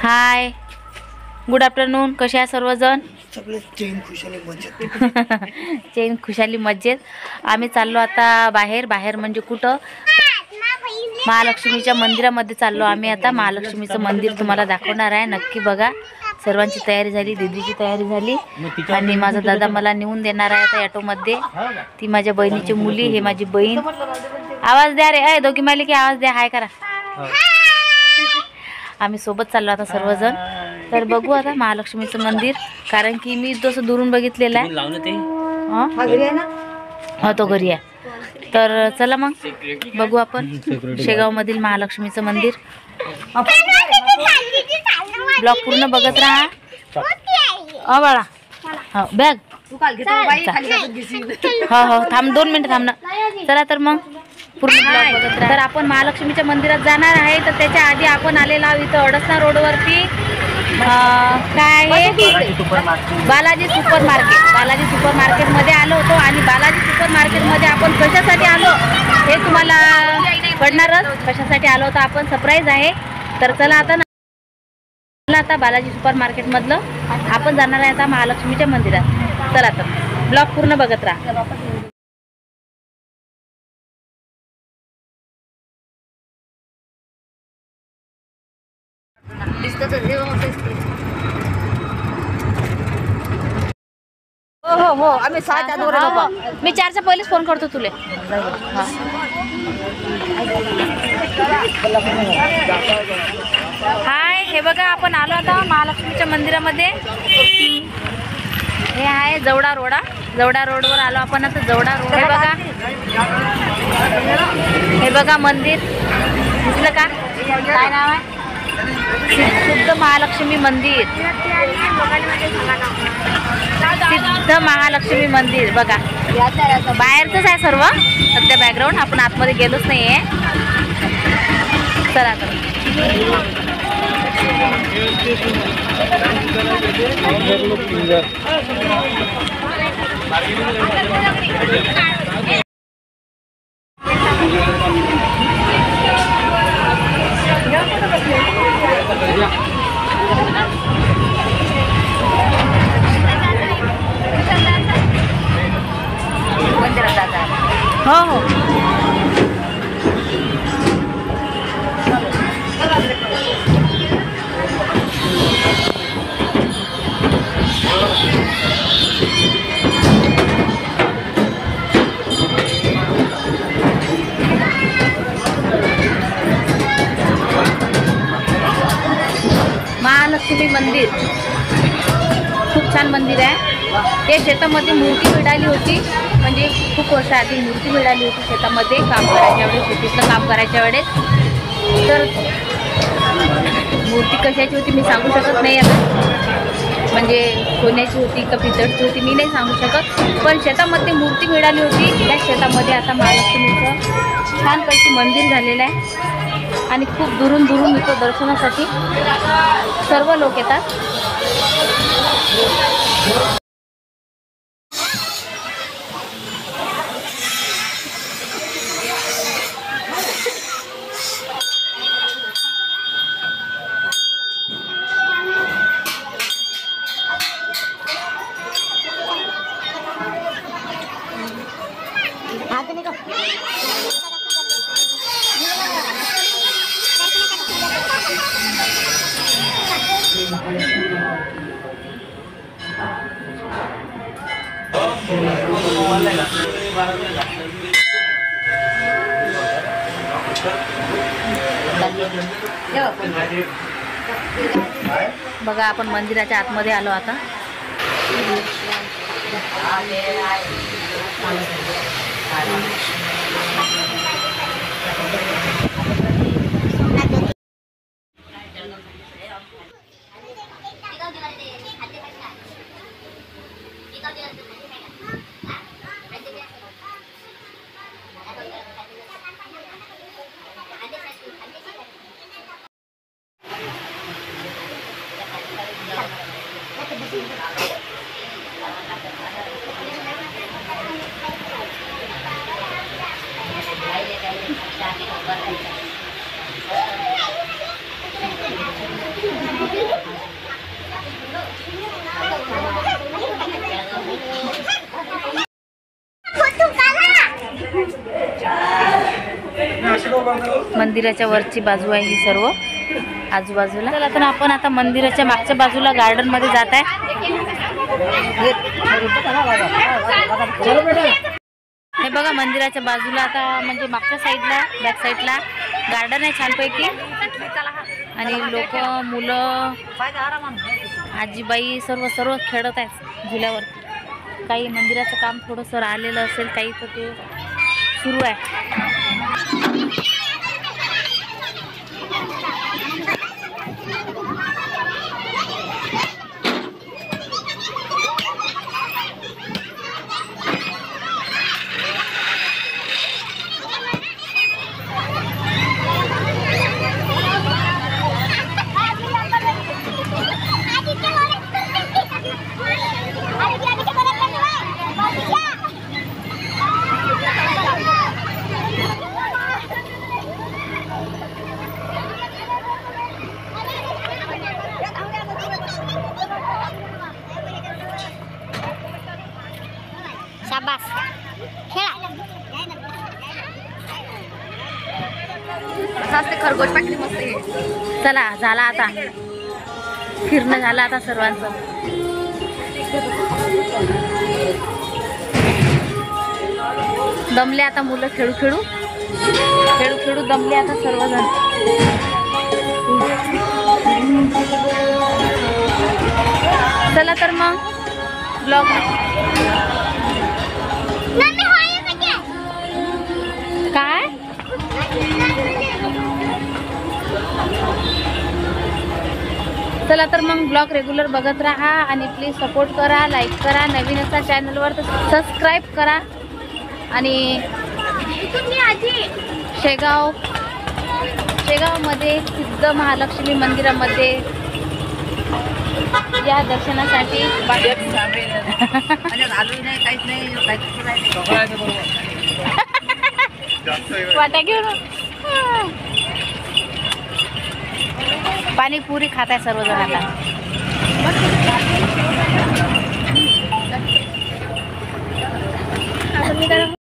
हाय, good afternoon. कसे आहे सर्वजण? सगळे चैन खुशाली मजेत. चैन खुशाली मजेत. आम्ही चाललो आता बाहेर म्हणजे कुठं? महालक्ष्मीच्या मंदिरामध्ये चाललो आम्ही आता. महालक्ष्मीचं मंदिर तुम्हाला दाखवणार आहे, नक्की बघा. सर्वांची तयारी झाली, दीदीची तयारी झाली आणि माझा दादा मला नेऊन देणार आहे आता ऑटोमध्ये. ती माझ्या बहिणीची मुली, हे माझी बहीण. आवाज द्या रे, दोघी मालिके आवाज द्या, हाय करा. आम्ही सोबत चाललो आता सर्वजण. तर बघू आता महालक्ष्मीचं मंदिर, कारण की मी जसं दुरून बघितलेलं आहे. हा, तो घरी आहे. तर चला मग बघू आपण शेगाव मधील महालक्ष्मीचं मंदिर. ब्लॉग पूर्ण बघत राहा. बाळा, हो बॅग. हो थांब 2 मिनिटं थांब ना. चला तर मग पूर्ण ब्लॉग बघत राहा. तर आपण महालक्ष्मीच्या मंदिरात जाणार आहे. तर त्याच्या आधी आपण आलेलो आहोत इथं अडसना रोडवरती. काय आहे? Balaji super market. Balaji super मार्केटमध्ये आलो होतो आणि बालाजी सुपर मार्केटमध्ये आपण कशासाठी आलो हे तुम्हाला कळणारच. कशासाठी आलो होतो आपण, सरप्राईज आहे. तर चला आता बालाजी सुपर मार्केटमधलं आपण जाणार आहे आता महालक्ष्मीच्या मंदिरात. चला तर ब्लॉग पूर्ण बघत राहा. हो आम्ही 6 मी 4च्या पहिलेच फोन करतो तुले. हाय, हे बघा आपण आलो आता महालक्ष्मीच्या मंदिरामध्ये. हे आहे जवडा रोडवर आलो आपण आता. जवडा रोड हे बघा. हे बघा मंदिर दिसलं का? काय नाव आहे? सिद्ध महालक्ष्मी मंदिर. सिद्ध महालक्ष्मी मंदिर बघा. बाहेरच आहे सर्व सध्या बॅकग्राऊंड. आपण आतमध्ये गेलोच नाहीये. चला तर हो महालक्ष्मी मंदिर खूप छान मंदिर आहे. ते शेतामध्ये मूर्ती मिळाली होती, म्हणजे खूप वर्ष आधी मूर्ती मिळाली होती शेतामध्ये काम करायच्या वेळेस, शेतीतलं काम करायच्या वेळेस. तर मूर्ती कशाची होती मी सांगू शकत नाही आता, म्हणजे सोन्याची होती का पितळची होती मी नाही सांगू शकत. पण शेतामध्ये मूर्ती मिळाली होती. त्या शेतामध्ये आता महालक्ष्मीचं छानपैकी मंदिर झालेलं आहे आणि खूप दुरून इथं दर्शनासाठी सर्व लोक येतात. बघा आपण मंदिराच्या आतमध्ये आलो आता. मंदिराच्या वरची बाजू आहे ही सर्व आजूबाजूला. चला तर आपण आता मंदिराच्या मागच्या बाजूला गार्डन मध्ये जात आहे. हे बघा मंदिराच्या बाजूला आता म्हणजे मागच्या साईडला बॅक साईडला गार्डन आहे छानपैकी आणि लोक मुलं आजीबाई सर्व खेळत आहेत झुल्यावर. काही मंदिराचं काम थोडंसं राहिलेलं असेल काही तर ते सुरू आहे. शाबास खरगोश पाकडी मस्त. चला झाला आता फिरणं झालं आता सर्वांचं. दमले आता मुलं खेळू खेळू दमले आता सर्वजण. चला तर मग ब्लॉग काय चला तर मग ब्लॉग रेग्युलर बघत राहा आणि प्लीज सपोर्ट करा, लाईक करा, नवीन असा चॅनलवर तर सबस्क्राईब करा. आणि शेगावमध्ये सिद्ध महालक्ष्मी मंदिरामध्ये या दर्शनासाठी वाटा घेऊन पाणीपुरी खात आहे सर्वजण आता.